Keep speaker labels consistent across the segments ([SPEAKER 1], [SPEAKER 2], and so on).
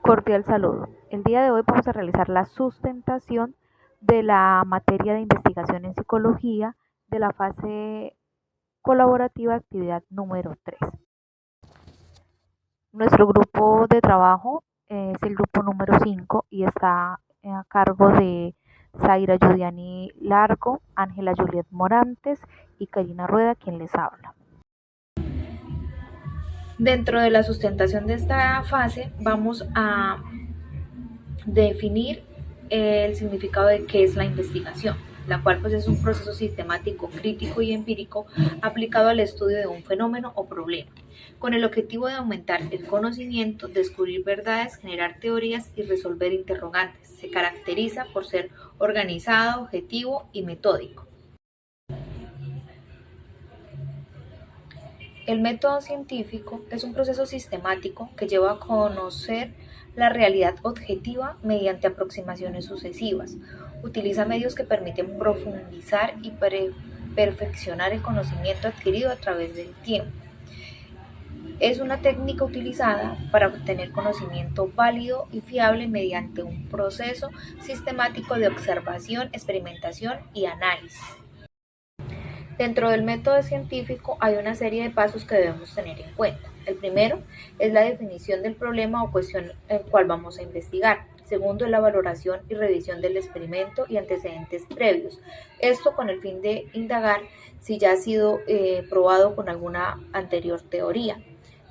[SPEAKER 1] Cordial saludo. El día de hoy vamos a realizar la sustentación de la materia de investigación en psicología de la fase colaborativa actividad número 3. Nuestro grupo de trabajo es el grupo número 5 y está a cargo de Zaira Yudiani Largo, Ángela Juliet Morantes y Karina Rueda, quien les habla. Dentro de la sustentación de esta fase vamos a definir el significado de qué es la investigación, la cual pues es un proceso sistemático, crítico y empírico aplicado al estudio de un fenómeno o problema, con el objetivo de aumentar el conocimiento, descubrir verdades, generar teorías y resolver interrogantes. Se caracteriza por ser organizado, objetivo y metódico. El método científico es un proceso sistemático que lleva a conocer la realidad objetiva mediante aproximaciones sucesivas. Utiliza medios que permiten profundizar y perfeccionar el conocimiento adquirido a través del tiempo. Es una técnica utilizada para obtener conocimiento válido y fiable mediante un proceso sistemático de observación, experimentación y análisis. Dentro del método científico hay una serie de pasos que debemos tener en cuenta. El primero es la definición del problema o cuestión el cual vamos a investigar. Segundo es la valoración y revisión del experimento y antecedentes previos. Esto con el fin de indagar si ya ha sido probado con alguna anterior teoría.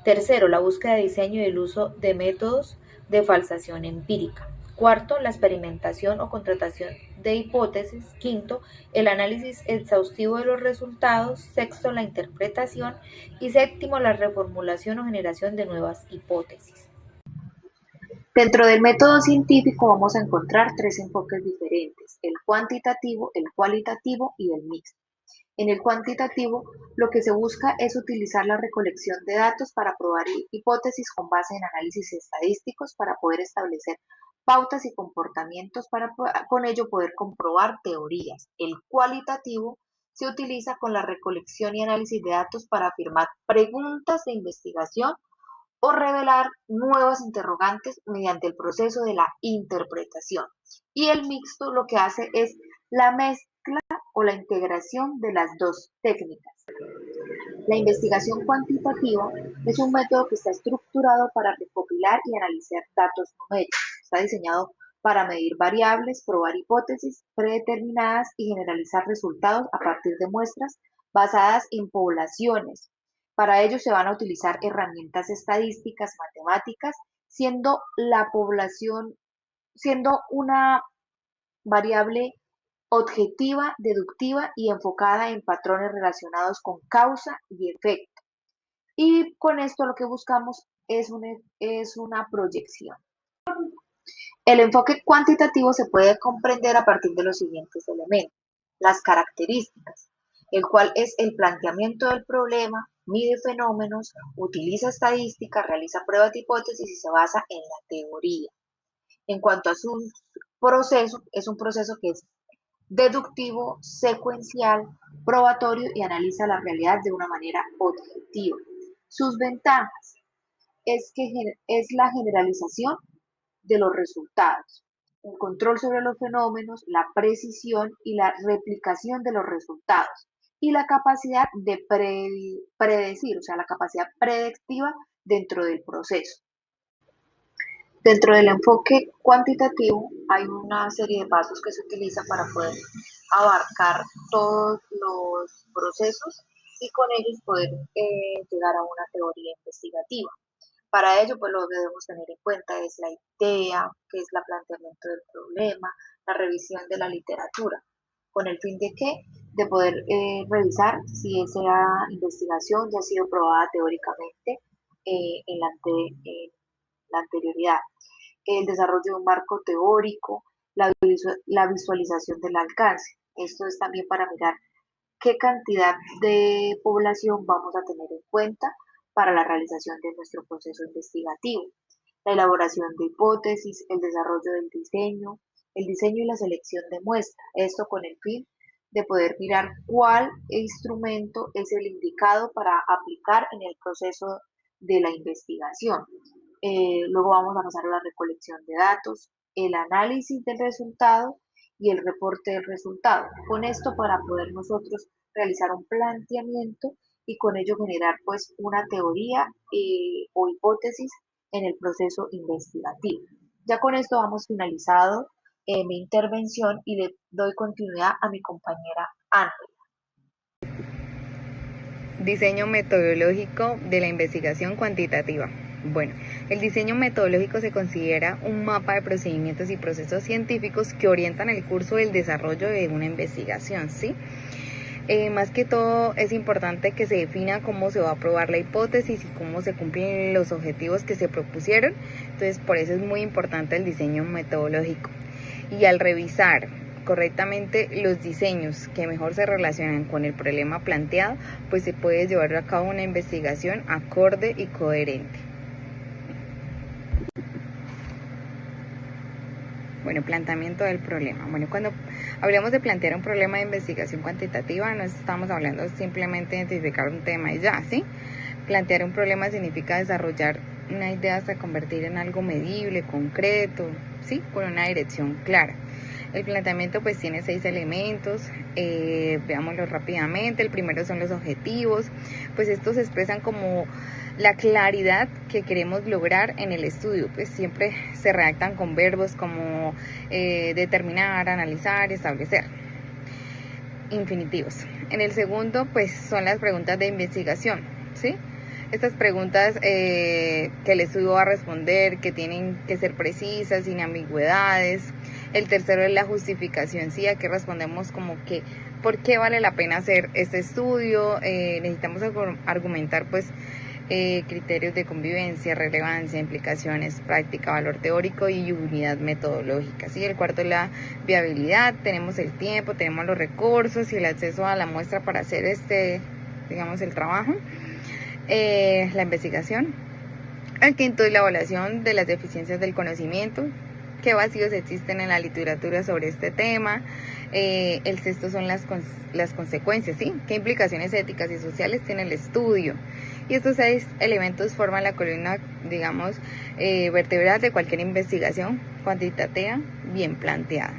[SPEAKER 1] Tercero, la búsqueda de diseño y el uso de métodos de falsación empírica. Cuarto, la experimentación o contratación de hipótesis. Quinto, el análisis exhaustivo de los resultados. Sexto, la interpretación. Y séptimo, la reformulación o generación de nuevas hipótesis.
[SPEAKER 2] Dentro del método científico vamos a encontrar tres enfoques diferentes: el cuantitativo, el cualitativo y el mixto. En el cuantitativo, lo que se busca es utilizar la recolección de datos para probar hipótesis con base en análisis estadísticos para poder establecer pautas y comportamientos para con ello poder comprobar teorías. El cualitativo se utiliza con la recolección y análisis de datos para afirmar preguntas de investigación o revelar nuevas interrogantes mediante el proceso de la interpretación. Y el mixto lo que hace es la mezcla o la integración de las dos técnicas. La investigación cuantitativa es un método que está estructurado para recopilar y analizar datos numéricos. Está diseñado para medir variables, probar hipótesis predeterminadas y generalizar resultados a partir de muestras basadas en poblaciones. Para ello se van a utilizar herramientas estadísticas, matemáticas, siendo la población, siendo una variable objetiva, deductiva y enfocada en patrones relacionados con causa y efecto. Y con esto lo que buscamos es una proyección. El enfoque cuantitativo se puede comprender a partir de los siguientes elementos: las características, el cual es el planteamiento del problema, mide fenómenos, utiliza estadísticas, realiza pruebas de hipótesis y se basa en la teoría. En cuanto a su proceso, es un proceso que es deductivo, secuencial, probatorio y analiza la realidad de una manera objetiva. Sus ventajas es la generalización de los resultados, el control sobre los fenómenos, la precisión y la replicación de los resultados y la capacidad de predecir, o sea, la capacidad predictiva dentro del proceso. Dentro del enfoque cuantitativo hay una serie de pasos que se utilizan para poder abarcar todos los procesos y con ellos poder llegar a una teoría investigativa. Para ello, pues lo que debemos tener en cuenta es la idea, que es el planteamiento del problema, la revisión de la literatura, con el fin de que de poder revisar si esa investigación ya ha sido probada teóricamente en la anterioridad. El desarrollo de un marco teórico, la visualización del alcance. Esto es también para mirar qué cantidad de población vamos a tener en cuenta para la realización de nuestro proceso investigativo. La elaboración de hipótesis, el desarrollo del diseño, el diseño y la selección de muestras. Esto con el fin de poder mirar cuál instrumento es el indicado para aplicar en el proceso de la investigación. luego vamos a pasar a la recolección de datos, el análisis del resultado y el reporte del resultado. Con esto para poder nosotros realizar un planteamiento y con ello generar pues una teoría o hipótesis en el proceso investigativo. Ya con esto vamos finalizado mi intervención y le doy continuidad a mi compañera Ángela.
[SPEAKER 3] Diseño metodológico de la investigación cuantitativa. Bueno, el diseño metodológico se considera un mapa de procedimientos y procesos científicos que orientan el curso del desarrollo de una investigación, ¿sí? Más que todo es importante que se defina cómo se va a probar la hipótesis y cómo se cumplen los objetivos que se propusieron. Entonces, por eso es muy importante el diseño metodológico. Y al revisar correctamente los diseños que mejor se relacionan con el problema planteado, pues se puede llevar a cabo una investigación acorde y coherente. Bueno, planteamiento del problema. Bueno, cuando hablamos de plantear un problema de investigación cuantitativa, no estamos hablando simplemente de identificar un tema y ya, ¿sí? Plantear un problema significa desarrollar una idea hasta convertir en algo medible, concreto, ¿sí? Con una dirección clara. El planteamiento pues tiene 6 elementos, veámoslo rápidamente. El primero son los objetivos, pues estos se expresan como la claridad que queremos lograr en el estudio, pues siempre se redactan con verbos como determinar, analizar, establecer, infinitivos. En el segundo pues son las preguntas de investigación, ¿sí? Estas preguntas que el estudio va a responder, que tienen que ser precisas, sin ambigüedades. El tercero es la justificación, sí, aquí respondemos como que por qué vale la pena hacer este estudio. Necesitamos argumentar pues criterios de convivencia, relevancia, implicaciones, práctica, valor teórico y unidad metodológica, ¿sí? El cuarto es la viabilidad, tenemos el tiempo, tenemos los recursos y el acceso a la muestra para hacer el trabajo. La investigación. El quinto es la evaluación de las deficiencias del conocimiento, qué vacíos existen en la literatura sobre este tema. El sexto son las consecuencias, ¿sí? ¿Qué implicaciones éticas y sociales tiene el estudio? Y estos 6 elementos forman la columna, vertebral de cualquier investigación cuantitativa bien planteada.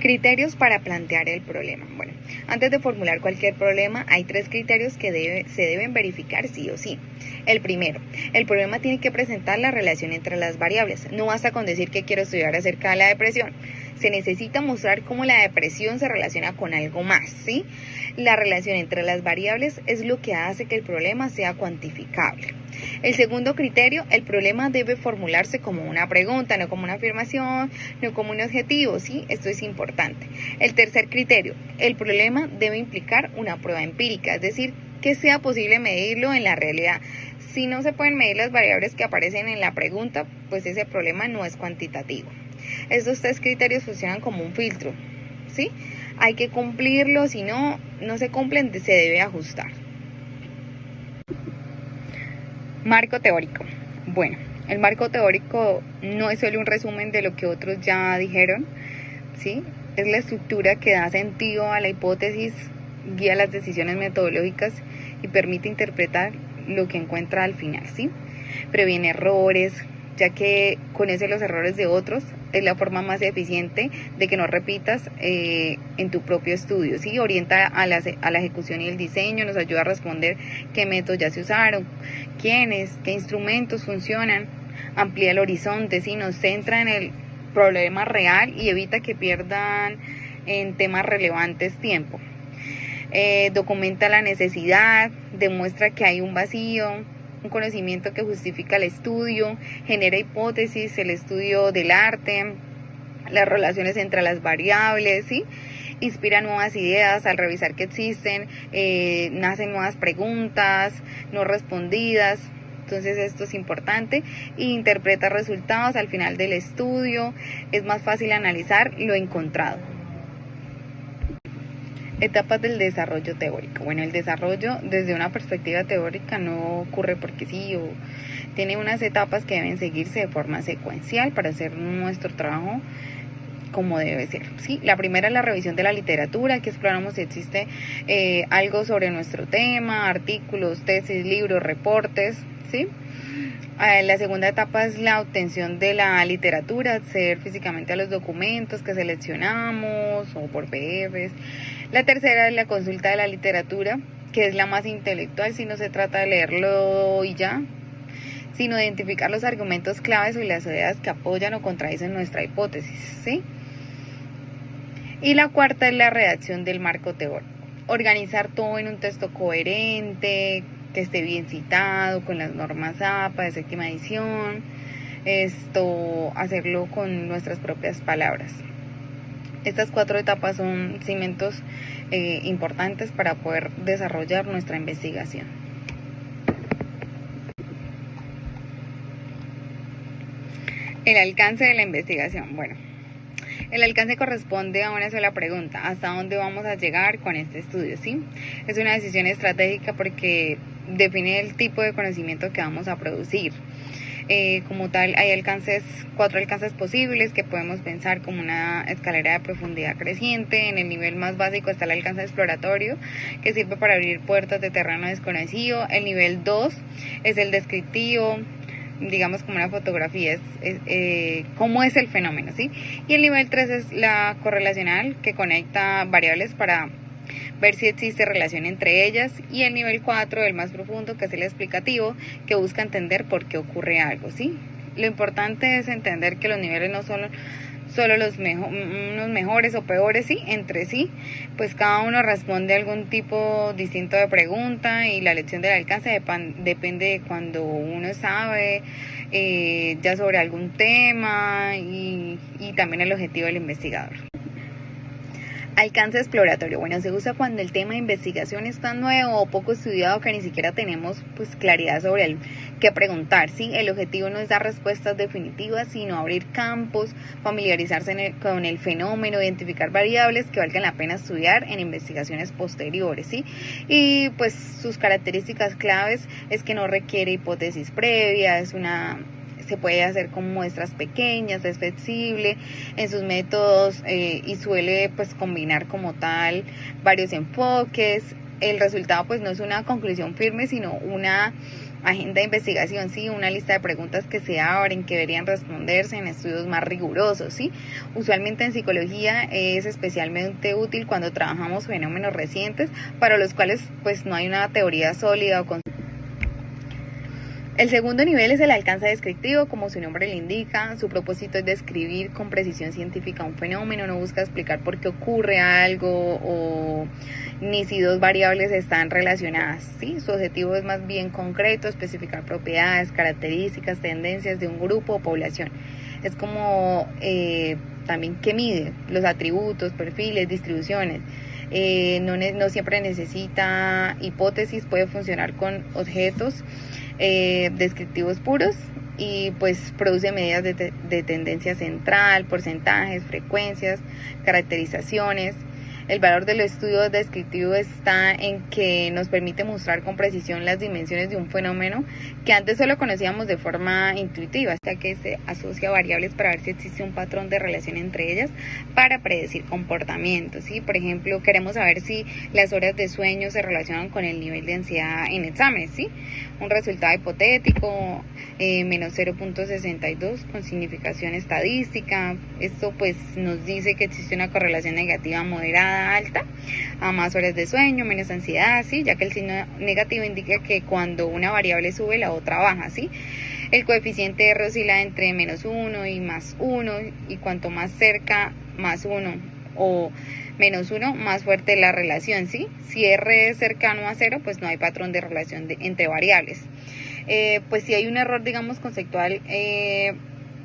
[SPEAKER 3] Criterios para plantear el problema. Bueno, antes de formular cualquier problema, hay 3 criterios que se deben verificar sí o sí. El primero, el problema tiene que presentar la relación entre las variables. No basta con decir que quiero estudiar acerca de la depresión. Se necesita mostrar cómo la depresión se relaciona con algo más, ¿sí? La relación entre las variables es lo que hace que el problema sea cuantificable. El segundo criterio, el problema debe formularse como una pregunta, no como una afirmación, no como un objetivo, ¿sí? Esto es importante. El tercer criterio, el problema debe implicar una prueba empírica, es decir, que sea posible medirlo en la realidad. Si no se pueden medir las variables que aparecen en la pregunta, pues ese problema no es cuantitativo. Estos 3 criterios funcionan como un filtro, ¿sí? Hay que cumplirlos, si no se cumplen, se debe ajustar. Marco teórico. Bueno, el marco teórico no es solo un resumen de lo que otros ya dijeron, ¿sí? Es la estructura que da sentido a la hipótesis, guía las decisiones metodológicas y permite interpretar lo que encuentra al final, ¿sí? Previene errores, ya que conoce los errores de otros, es la forma más eficiente de que no repitas en tu propio estudio, ¿sí? Orienta a la ejecución y el diseño, nos ayuda a responder qué métodos ya se usaron, quiénes, qué instrumentos funcionan, amplía el horizonte, ¿sí? Nos centra en el problema real y evita que pierdan en temas relevantes tiempo. Documenta la necesidad, demuestra que hay un vacío, un conocimiento que justifica el estudio, genera hipótesis, el estudio del arte, las relaciones entre las variables, ¿sí? Inspira nuevas ideas al revisar que existen, nacen nuevas preguntas no respondidas. Entonces esto es importante. Interpreta resultados al final del estudio, es más fácil analizar lo encontrado. Etapas del desarrollo teórico. Bueno, el desarrollo desde una perspectiva teórica no ocurre porque sí, o tiene unas etapas que deben seguirse de forma secuencial para hacer nuestro trabajo como debe ser, ¿sí? La primera es la revisión de la literatura, que exploramos si existe algo sobre nuestro tema, artículos, tesis, libros, reportes, ¿sí? La segunda etapa es la obtención de la literatura, acceder físicamente a los documentos que seleccionamos o por PDFs. La tercera es la consulta de la literatura, que es la más intelectual, si no se trata de leerlo y ya, sino de identificar los argumentos claves y las ideas que apoyan o contradicen nuestra hipótesis, ¿sí? Y la cuarta es la redacción del marco teórico. Organizar todo en un texto coherente, que esté bien citado, con las normas APA de séptima edición, hacerlo con nuestras propias palabras. Estas 4 etapas son cimientos importantes para poder desarrollar nuestra investigación. El alcance de la investigación. Bueno, el alcance corresponde a una sola pregunta: ¿hasta dónde vamos a llegar con este estudio? ¿Sí? Es una decisión estratégica porque define el tipo de conocimiento que vamos a producir. Como tal, hay 4 alcances posibles que podemos pensar como una escalera de profundidad creciente. En el nivel más básico está el alcance exploratorio, que sirve para abrir puertas de terreno desconocido. El nivel 2 es el descriptivo, digamos como una fotografía, cómo es el fenómeno, ¿sí? Y el nivel 3 es la correlacional, que conecta variables para ver si existe relación entre ellas, y el nivel 4, el más profundo, que es el explicativo, que busca entender por qué ocurre algo, ¿sí? Lo importante es entender que los niveles no son solo unos mejores o peores, ¿sí? Entre sí, pues cada uno responde a algún tipo distinto de pregunta, y la elección del alcance depende de cuando uno sabe ya sobre algún tema y también el objetivo del investigador. Alcance exploratorio. Bueno, se usa cuando el tema de investigación es tan nuevo o poco estudiado que ni siquiera tenemos pues claridad sobre el qué preguntar, ¿sí? El objetivo no es dar respuestas definitivas, sino abrir campos, familiarizarse con el fenómeno, identificar variables que valgan la pena estudiar en investigaciones posteriores, ¿sí? Y pues sus características claves es que no requiere hipótesis previa, se puede hacer con muestras pequeñas, es flexible en sus métodos y suele pues combinar como tal varios enfoques. El resultado pues no es una conclusión firme, sino una agenda de investigación, ¿sí? Una lista de preguntas que se abren, que deberían responderse en estudios más rigurosos, ¿sí? Usualmente en psicología es especialmente útil cuando trabajamos fenómenos recientes para los cuales pues no hay una teoría sólida o El segundo nivel es el alcance descriptivo, como su nombre le indica. Su propósito es describir con precisión científica un fenómeno, no busca explicar por qué ocurre algo o ni si dos variables están relacionadas, ¿sí? Su objetivo es más bien concreto, especificar propiedades, características, tendencias de un grupo o población. Es como también que mide los atributos, perfiles, distribuciones. No siempre necesita hipótesis, puede funcionar con objetos descriptivos puros y pues produce medidas de tendencia central, porcentajes, frecuencias, caracterizaciones. El valor del estudio descriptivo está en que nos permite mostrar con precisión las dimensiones de un fenómeno que antes solo conocíamos de forma intuitiva, hasta que se asocia variables para ver si existe un patrón de relación entre ellas para predecir comportamientos, ¿sí? Por ejemplo, queremos saber si las horas de sueño se relacionan con el nivel de ansiedad en exámenes, ¿sí? Un resultado hipotético, menos 0.62 con significación estadística. Esto pues nos dice que existe una correlación negativa moderada alta a más horas de sueño, menos ansiedad, ¿sí? Ya que el signo negativo indica que cuando una variable sube, la otra baja, ¿sí? El coeficiente R oscila entre menos 1 y más 1, y cuanto más cerca, más 1 o menos 1, más fuerte la relación, ¿sí? Si R es cercano a 0, pues no hay patrón de relación entre variables. Pues si hay un error, digamos, conceptual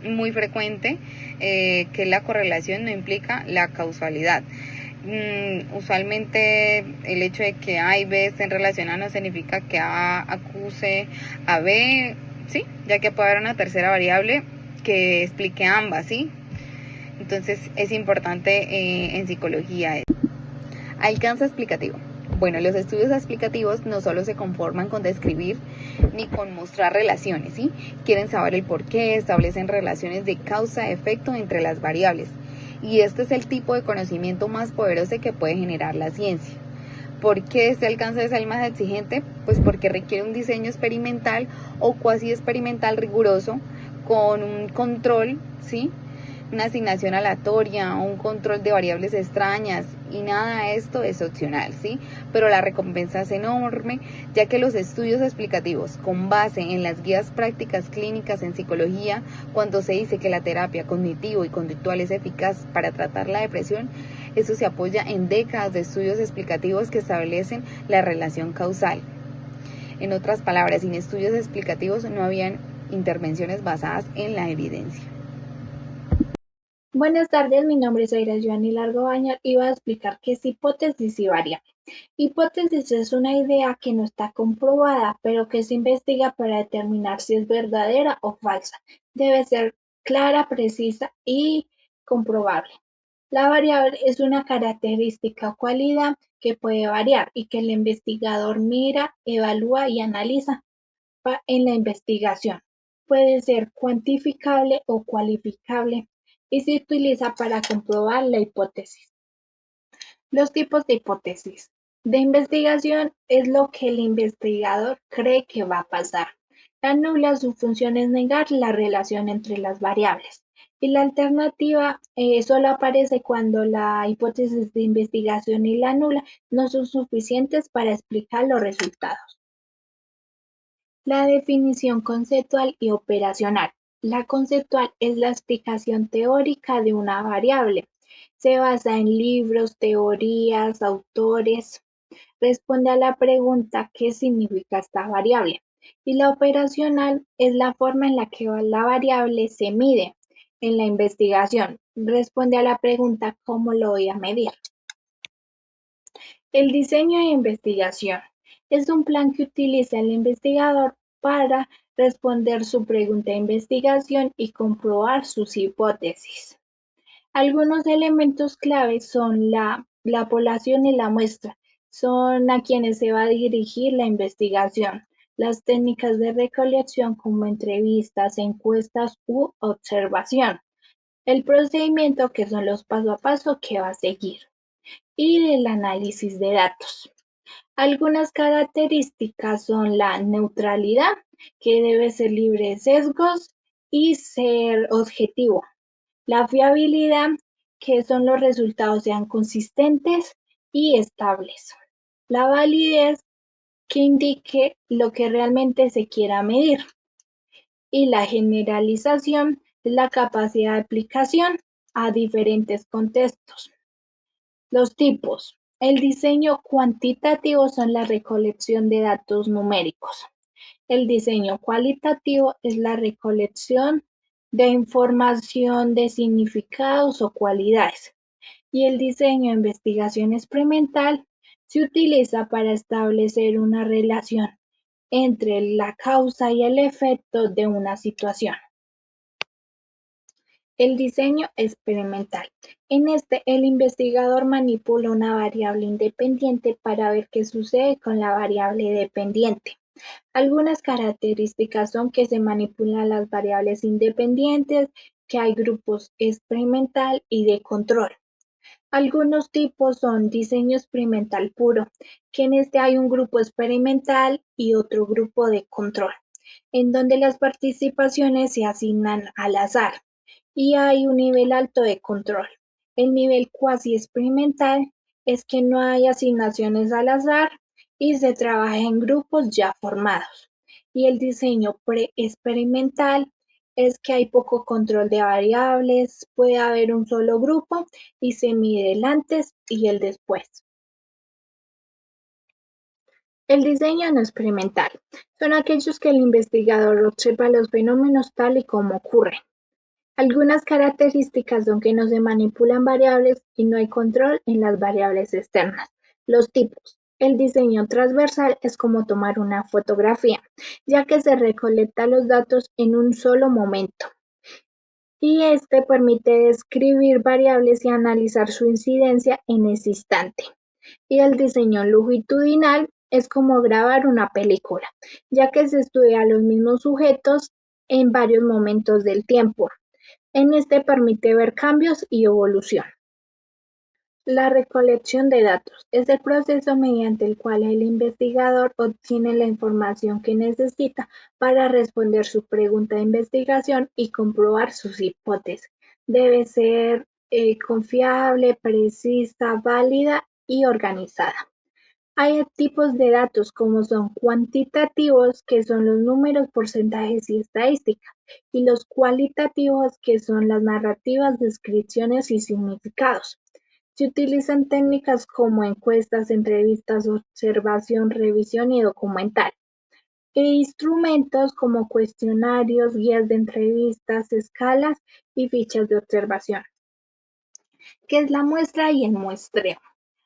[SPEAKER 3] muy frecuente, que la correlación no implica la causalidad. Usualmente el hecho de que A y B estén relacionados no significa que A acuse a B, ¿sí? Ya que puede haber una tercera variable que explique ambas, ¿sí? Entonces es importante en psicología. Alcance explicativo. Bueno, los estudios explicativos no solo se conforman con describir ni con mostrar relaciones, ¿sí? Quieren saber el por qué, establecen relaciones de causa-efecto entre las variables Y este es el tipo de conocimiento más poderoso que puede generar la ciencia. ¿Por qué este alcance es el más exigente? Pues porque requiere un diseño experimental o cuasi experimental riguroso con un control, ¿sí? Una asignación aleatoria, un control de variables extrañas, y nada de esto es opcional, ¿sí? Pero la recompensa es enorme, ya que los estudios explicativos con base en las guías prácticas clínicas en psicología, cuando se dice que la terapia cognitivo y conductual es eficaz para tratar la depresión, eso se apoya en décadas de estudios explicativos que establecen la relación causal. En otras palabras, sin estudios explicativos no habían intervenciones basadas en la evidencia.
[SPEAKER 4] Buenas tardes, mi nombre es Aira Joanny Largo Bañar y voy a explicar qué es hipótesis y variable. Hipótesis es una idea que no está comprobada, pero que se investiga para determinar si es verdadera o falsa. Debe ser clara, precisa y comprobable. La variable es una característica o cualidad que puede variar y que el investigador mira, evalúa y analiza en la investigación. Puede ser cuantificable o cualificable y se utiliza para comprobar la hipótesis. Los tipos de hipótesis de investigación es lo que el investigador cree que va a pasar. La nula, su función es negar la relación entre las variables. Y la alternativa solo aparece cuando la hipótesis de investigación y la nula no son suficientes para explicar los resultados. La definición conceptual y operacional. La conceptual es la explicación teórica de una variable. Se basa en libros, teorías, autores. Responde a la pregunta ¿qué significa esta variable? Y la operacional es la forma en la que la variable se mide. En la investigación, responde a la pregunta ¿cómo lo voy a medir? El diseño de investigación es un plan que utiliza el investigador para responder su pregunta de investigación y comprobar sus hipótesis. Algunos elementos claves son la población y la muestra, son a quienes se va a dirigir la investigación, las técnicas de recolección como entrevistas, encuestas u observación, el procedimiento que son los paso a paso que va a seguir y el análisis de datos. Algunas características son la neutralidad, que debe ser libre de sesgos y ser objetivo. La fiabilidad, que son los resultados sean consistentes y estables. La validez, que indique lo que realmente se quiera medir. Y la generalización es la capacidad de aplicación a diferentes contextos. Los tipos. El diseño cuantitativo son la recolección de datos numéricos. El diseño cualitativo es la recolección de información de significados o cualidades. Y el diseño de investigación experimental se utiliza para establecer una relación entre la causa y el efecto de una situación. El diseño experimental. En este, el investigador manipula una variable independiente para ver qué sucede con la variable dependiente. Algunas características son que se manipulan las variables independientes, que hay grupos experimental y de control. Algunos tipos son diseño experimental puro, que en este hay un grupo experimental y otro grupo de control, en donde las participaciones se asignan al azar y hay un nivel alto de control. El nivel cuasi experimental es que no hay asignaciones al azar y se trabaja en grupos ya formados. Y el diseño pre-experimental es que hay poco control de variables, puede haber un solo grupo y se mide el antes y el después. El diseño no experimental son aquellos que el investigador observa los fenómenos tal y como ocurren. Algunas características son que no se manipulan variables y no hay control en las variables externas. Los tipos. El diseño transversal es como tomar una fotografía, ya que se recolecta los datos en un solo momento. Y este permite describir variables y analizar su incidencia en ese instante. Y el diseño longitudinal es como grabar una película, ya que se estudia a los mismos sujetos en varios momentos del tiempo. En este permite ver cambios y evolución. La recolección de datos es el proceso mediante el cual el investigador obtiene la información que necesita para responder su pregunta de investigación y comprobar sus hipótesis. Debe ser confiable, precisa, válida y organizada. Hay tipos de datos como son cuantitativos, que son los números, porcentajes y estadísticas, y los cualitativos, que son las narrativas, descripciones y significados. Se utilizan técnicas como encuestas, entrevistas, observación, revisión y documental, e instrumentos como cuestionarios, guías de entrevistas, escalas y fichas de observación. ¿Qué es la muestra y el muestreo?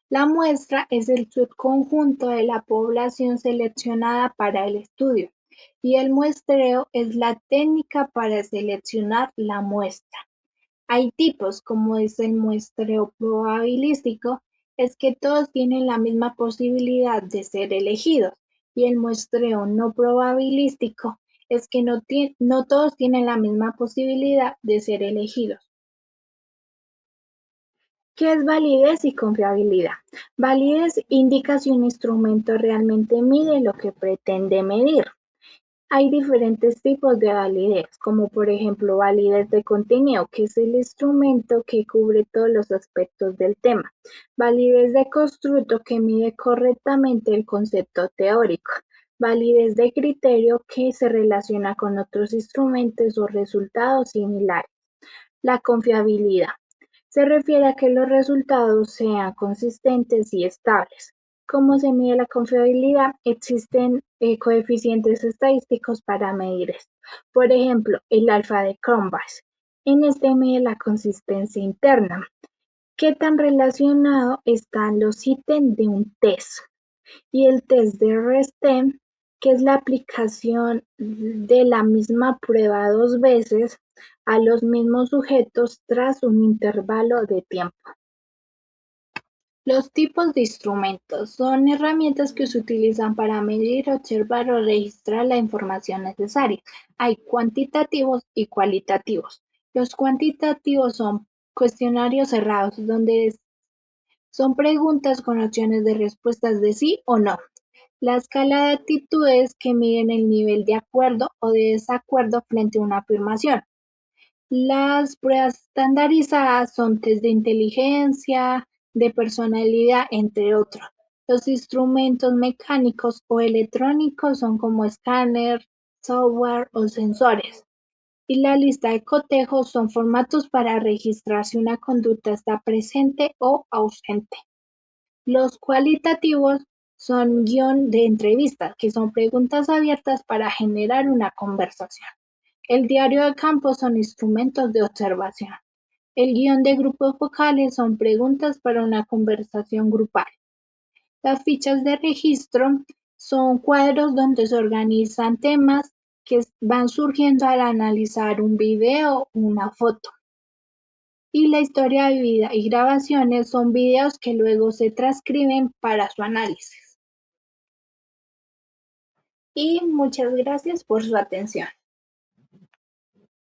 [SPEAKER 4] La muestra es el subconjunto de la población seleccionada para el estudio, y el muestreo es la técnica para seleccionar la muestra. Hay tipos, como es el muestreo probabilístico, es que todos tienen la misma posibilidad de ser elegidos, y el muestreo no probabilístico es que no todos tienen la misma posibilidad de ser elegidos. ¿Qué es validez y confiabilidad? Validez indica si un instrumento realmente mide lo que pretende medir. Hay diferentes tipos de validez, como por ejemplo validez de contenido, que es el instrumento que cubre todos los aspectos del tema. Validez de constructo, que mide correctamente el concepto teórico. Validez de criterio, que se relaciona con otros instrumentos o resultados similares. La confiabilidad se refiere a que los resultados sean consistentes y estables. ¿Cómo se mide la confiabilidad? Existen coeficientes estadísticos para medir esto. Por ejemplo, el alfa de Cronbach. En este mide la consistencia interna. ¿Qué tan relacionado están los ítems de un test? Y el test de RSTEM, que es la aplicación de la misma prueba 2 veces a los mismos sujetos tras un intervalo de tiempo. Los tipos de instrumentos son herramientas que se utilizan para medir, observar o registrar la información necesaria. Hay cuantitativos y cualitativos. Los cuantitativos son cuestionarios cerrados, donde son preguntas con opciones de respuestas de sí o no. La escala de actitudes, que miden el nivel de acuerdo o de desacuerdo frente a una afirmación. Las pruebas estandarizadas son test de inteligencia, de personalidad, entre otros. Los instrumentos mecánicos o electrónicos son como escáner, software o sensores. Y la lista de cotejos son formatos para registrar si una conducta está presente o ausente. Los cualitativos son guión de entrevistas, que son preguntas abiertas para generar una conversación. El diario de campo son instrumentos de observación. El guión de grupos focales son preguntas para una conversación grupal. Las fichas de registro son cuadros donde se organizan temas que van surgiendo al analizar un video o una foto. Y la historia de vida y grabaciones son videos que luego se transcriben para su análisis. Y muchas gracias por su atención.